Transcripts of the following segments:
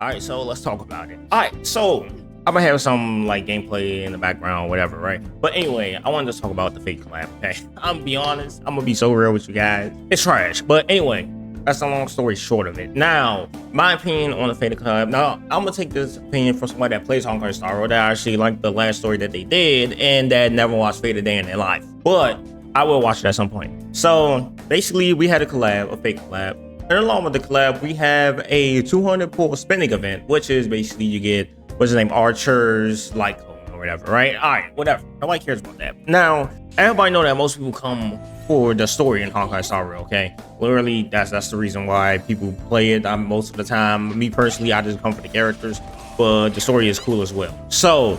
All right, so let's talk about it. All right, so I'm gonna have some like gameplay in the background, whatever, right? But anyway, I wanted to talk about the fake collab. Okay, I'm gonna be honest. I'm gonna be so real with you guys. It's trash. But anyway, that's the long story short of it. Now, my opinion on the fake collab. Now, I'm gonna take this opinion from somebody that plays Honkai Star Rail that actually liked the last story that they did and that never watched Fate a day in their life. But I will watch it at some point. So basically, we had a collab, a fake collab. And along with the collab, we have a 200 pull spinning event, which is basically you get, what's his name, Archer's light cone or whatever, right? All right, whatever. Nobody cares about that. Now, everybody know that most people come for the story in Honkai Star Rail, okay? Literally, that's the reason why people play it most of the time. Me personally, I just come for the characters, but the story is cool as well. So,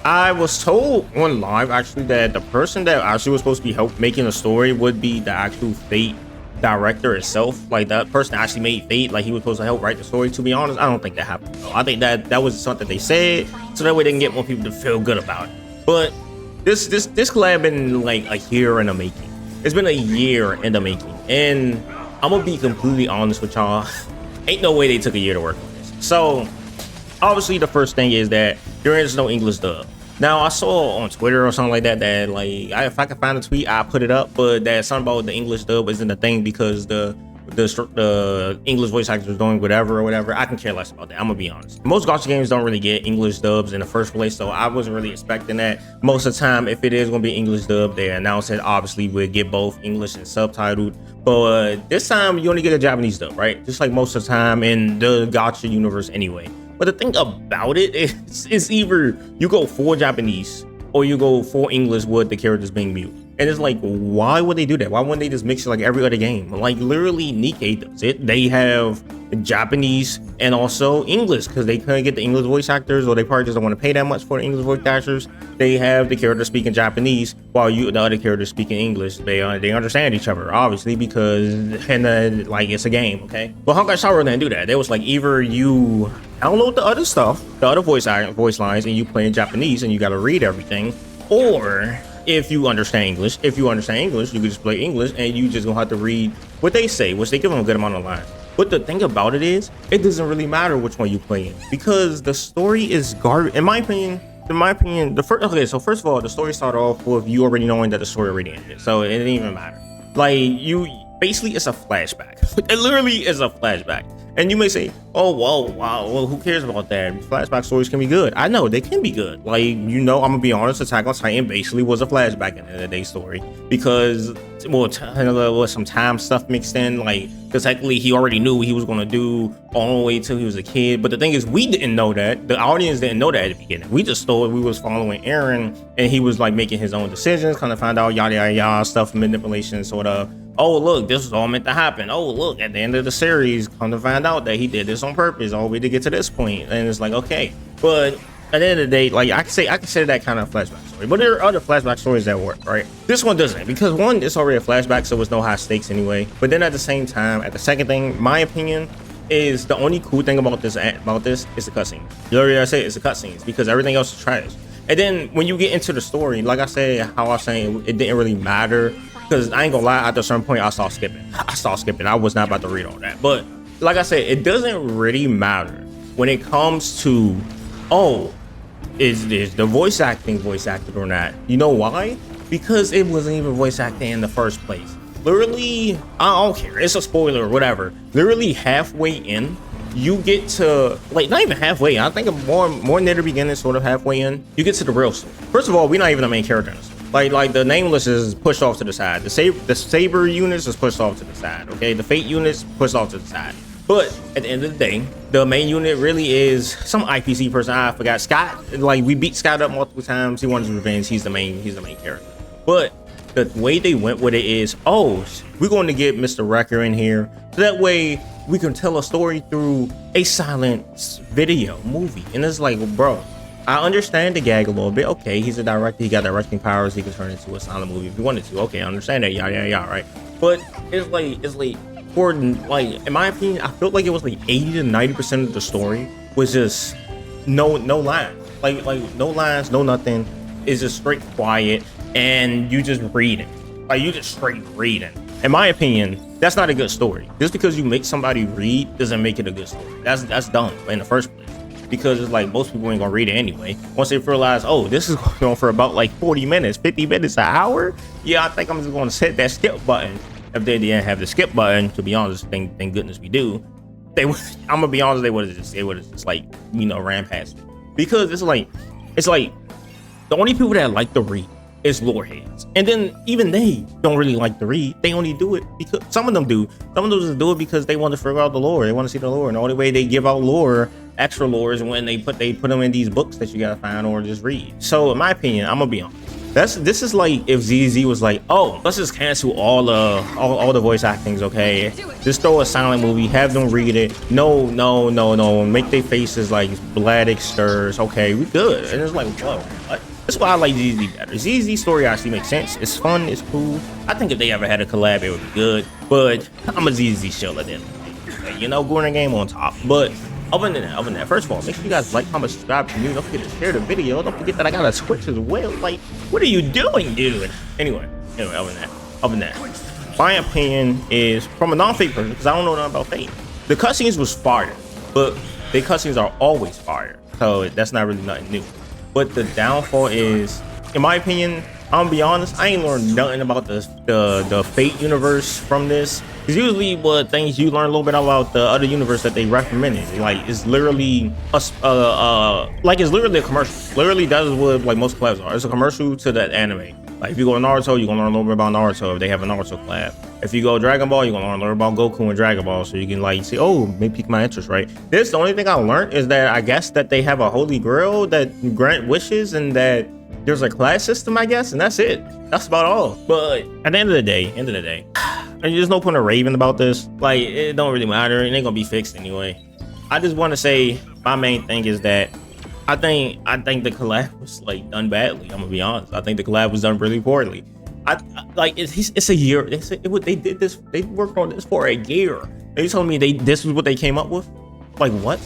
I was told on live, actually, that the person that actually was supposed to be making the story would be the actual Fate director itself. Like, that person actually made Fate, like he was supposed to help write the story. To be honest, I don't think that happened though. I think that was something they said so that way they can get more people to feel good about it. But this collab been like a year in the making. It's been a year in the making, and I'm gonna be completely honest with y'all. Ain't no way they took a year to work on this. So obviously the first thing is that there is no English dub. Now, I saw on Twitter or something like that like if I can find a tweet, I put it up, but that something about the English dub isn't a thing because the English voice actors are doing whatever or whatever. I can care less about that. I'm gonna be honest. Most gacha games don't really get English dubs in the first place, so I wasn't really expecting that. Most of the time, if it is gonna be English dub, they announce it. Obviously, we'll get both English and subtitled. But this time, you only get a Japanese dub, right? Just like most of the time in the gacha universe, anyway. But the thing about it is either you go full Japanese or you go full English with the characters being mute. And it's like, why would they do that? Why wouldn't they just mix it like every other game? Like, literally, Nikkei does it. They have Japanese and also English because they couldn't get the English voice actors, or they probably just don't want to pay that much for the English voice actors. They have the characters speaking Japanese while the other characters speaking English. They understand each other, obviously, because like it's a game, okay? But Honkai Star Rail didn't do that. They was like, either you download the other stuff, the other voice lines, and you play in Japanese and you got to read everything, or if you understand English, you can just play English and you just gonna have to read what they say, which they give them a good amount of lines. But the thing about it is, it doesn't really matter which one you play in because the story is garbage. In my opinion, so first of all, the story started off with you already knowing that the story already ended, so it didn't even matter. Like, basically it's a flashback. It literally is a flashback. And you may say, oh, well, who cares about that? Flashback stories can be good. I know they can be good. Like, I'm gonna be honest, Attack on Titan basically was a flashback in the end of the day story because, well, there was some time stuff mixed in, like, because technically he already knew what he was gonna do all the way till he was a kid. But the thing is, we didn't know that. The audience didn't know that at the beginning. We just thought we was following Eren and he was like making his own decisions, kind of find out yada yada yada stuff, manipulation, sort of. Oh, look, this was all meant to happen. Oh, look, at the end of the series, come to find out that he did this on purpose all the way to get to this point. And it's like, okay. But at the end of the day, like, I consider that kind of flashback story. But there are other flashback stories that work, right? This one doesn't, because one, it's already a flashback, so it's no high stakes anyway. But then at the same time, at the second thing, my opinion is the only cool thing about this is the cutscene. You already I say it's the cutscenes, because everything else is trash. And then when you get into the story, like I said, how I was saying, it didn't really matter. Because I ain't gonna lie, at a certain point, I stopped skipping. I was not about to read all that. But like I said, it doesn't really matter when it comes to, oh, is the voice acting or not? You know why? Because it wasn't even voice acting in the first place. Literally, I don't care. It's a spoiler or whatever. Literally halfway in, you get to, like, not even halfway. I think more near the beginning, sort of halfway in, you get to the real story. First of all, we're not even the main character in this. Like the nameless is pushed off to the side. The saber units is pushed off to the side. Okay, the fate units pushed off to the side. But at the end of the day, the main unit really is some IPC person. I forgot, Scott. Like, we beat Scott up multiple times. He wanted his revenge. He's the main character. But the way they went with it is, oh, we're going to get Mr. Wrecker in here, so that way we can tell a story through a silent video movie. And it's like, bro, I understand the gag a little bit. Okay, he's a director. He got directing powers. He can turn it into a silent movie if he wanted to. Okay, I understand that. Yeah, right. But it's like, for, like, in my opinion, I felt like it was like 80 to 90% of the story was just no lines. Like no lines, no nothing. It's just straight quiet, and you just reading. Like, you just straight reading. In my opinion, That's not a good story. Just because you make somebody read doesn't make it a good story. That's dumb in the first place. Because it's like most people ain't gonna read it anyway. Once they realize, oh, this is going on for about like 40 minutes, 50 minutes, an hour. Yeah, I think I'm just gonna hit that skip button. If they didn't have the skip button, to be honest, thank goodness we do. I'm gonna be honest, they would have just like, you know, ran past it. Because it's like the only people that like to read is lore heads, and then even they don't really like to read. They only do it because some of them do. Some of them just do it because they want to figure out the lore. They want to see the lore, and the only way they give out lore, extra lore, is when they put them in these books that you gotta find or just read. So in my opinion, I'm gonna be honest. This is like if ZZ was like, oh, let's just cancel all the voice actings, okay? Just throw a silent movie, have them read it. No, make their faces like Bladdick stirs. Okay, we good. And it's like, whoa, what? That's why I like ZZ better. ZZ story actually makes sense. It's fun, it's cool. I think if they ever had a collab, it would be good. But I'm a ZZ shill at the end of the day. You know, going the game on top. But other than that, first of all, make sure you guys like, comment, subscribe to me. Don't forget to share the video. Don't forget that I got a Twitch as well. Like, what are you doing, dude? Anyway, other than that, my opinion is from a non-fake person, because I don't know nothing about fake. The cutscenes was fire, but the cutscenes are always fire. So that's not really nothing new. But the downfall is, in my opinion, I'm gonna be honest, I ain't learned nothing about the Fate universe from this. Because usually what things you learn a little bit about the other universe that they recommended, like it's literally it's literally a commercial. Literally that is what like most collabs are. It's a commercial to that anime. Like if you go to Naruto, you're gonna learn a little bit about Naruto if they have a Naruto collab. If you go Dragon Ball, you're gonna learn about Goku and Dragon Ball, so you can like see, oh, maybe pique my interest, right? This the only thing I learned is that I guess that they have a holy grail that grant wishes and that there's a class system, I guess, and that's it. That's about all. But at the end of the day, there's no point of raving about this. Like, it don't really matter. It ain't gonna be fixed anyway. I just want to say my main thing is that I think the collab was like done badly. I'm gonna be honest. I think the collab was done really poorly. It's a year. They did this. They worked on this for a year. They told me this was what they came up with. Like what?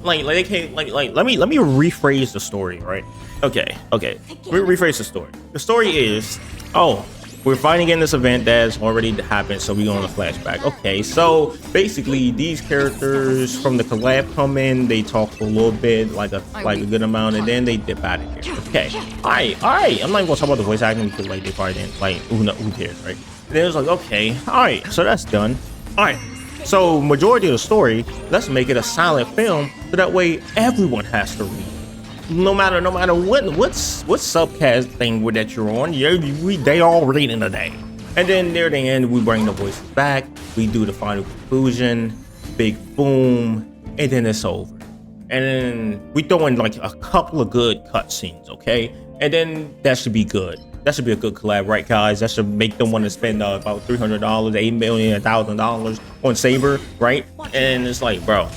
Like they came like let me rephrase the story, right? Okay. Rephrase the story. The story is, oh, we're fighting in this event that's already happened, so we go on a flashback. Okay, so basically these characters from the collab come in, they talk for a little bit, like a good amount, and then they dip out of here. Okay, all right. I'm not even gonna talk about the voice acting because like they probably didn't, like who cares, right? And then it was like, okay, all right, so that's done. All right, so majority of the story, let's make it a silent film, so that way everyone has to read. No matter what subcast thing that you're on, they all read in a day. And then near the end, we bring the voices back, we do the final conclusion, big boom, and then it's over. And then we throw in like a couple of good cutscenes, okay? And then that should be good. That should be a good collab, right, guys? That should make them want to spend about $300, $8 million, $1,000 on Saber, right? And it's like, bro,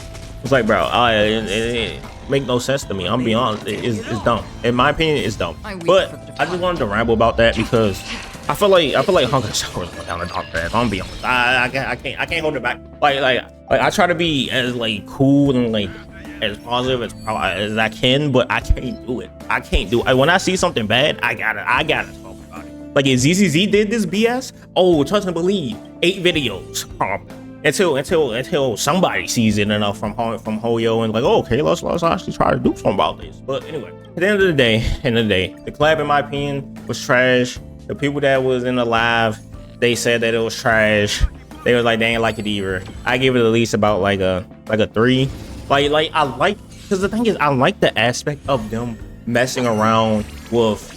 it make no sense to me. I'm be honest, it's dumb. In my opinion, it's dumb. But I just wanted to ramble about that because I feel like Honkai Star Rail down the dark path. I'm be honest. I can't hold it back. Like I try to be as like cool and like as positive as I can, but I can't do it. When I see something bad, I gotta talk about it. Like if ZZZ did this BS, oh, trust and believe, 8 videos. Until somebody sees it enough from Hoyo and like, oh, okay, let's actually try to do something about this. But anyway, at the end of the day, the collab, in my opinion, was trash. The people that was in the live, they said that it was trash. They was like, they ain't like it either. I give it at least about like a 3. Because the thing is, I like the aspect of them messing around with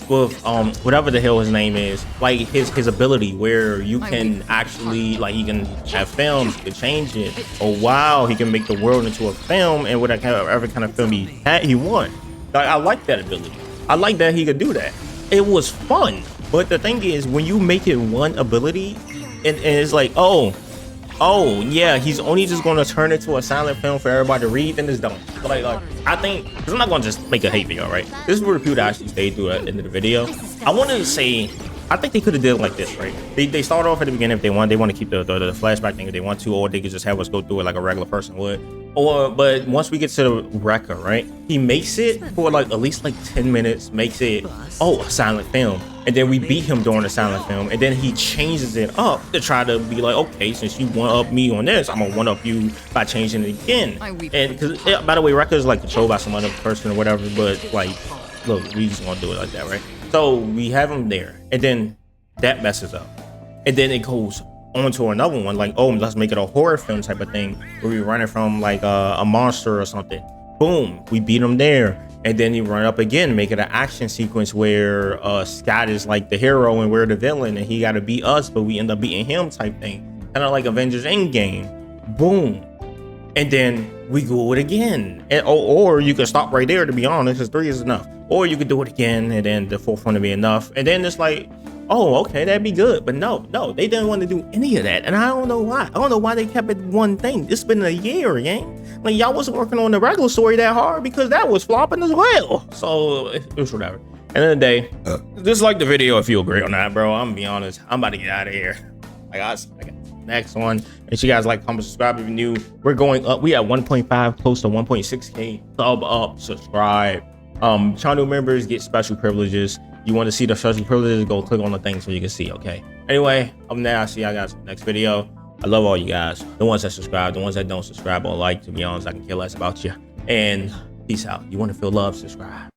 whatever the hell his name is, like his ability where you can actually, like, he can have films, he can change it. Oh wow, he can make the world into a film, and whatever kind of film he want. Like, I like that ability. I like that he could do that. It was fun. But the thing is, when you make it one ability and it's like, oh yeah, he's only just gonna turn it to a silent film for everybody to read, then it's dumb. Like I think, because I'm not gonna just make a hate video, right? This is where the people that actually stayed through the end of the video. I wanted to say, I think they could have did it like this, right? They start off at the beginning if they want to keep the flashback thing if they want to, or they could just have us go through it like a regular person would. But once we get to the record, right? He makes it for like at least like 10 minutes, makes it, oh, a silent film. And then we beat him during the silent film, and then he changes it up to try to be like, okay, since you one up me on this, I'm gonna one up you by changing it again. And because by the way, records like controlled by some other person or whatever, but like, look, we just gonna do it like that, right? So we have him there, and then that messes up, and then it goes on to another one, like, oh, let's make it a horror film type of thing where we run it from like a monster or something. Boom, we beat him there. And then you run up again, make it an action sequence where Scott is like the hero and we're the villain, and he got to beat us, but we end up beating him type thing. Kind of like Avengers Endgame. Boom. And then we go it again. And, or you can stop right there, to be honest, because 3 is enough. Or you could do it again, and then the 4th one to be enough. And then it's like, oh, okay, that'd be good. But no, they didn't want to do any of that. And I don't know why. I don't know why they kept it one thing. It's been a year, gang. Like, y'all wasn't working on the regular story that hard because that was flopping as well. So it was whatever. End of the day, dislike the video if you agree on that, bro. I'm gonna be honest. I'm about to get out of here. I got the next one. Make sure you guys like, comment, subscribe if you're new. We're going up. We at 1.5, close to 1.6K. Sub up, subscribe. Channel members get special privileges. You want to see the special privileges, go click on the thing so you can see, okay? Anyway, I'm there. I'll see y'all guys in the next video. I love all you guys. The ones that subscribe, the ones that don't subscribe or like, to be honest, I can care less about you. And peace out. You want to feel love, subscribe.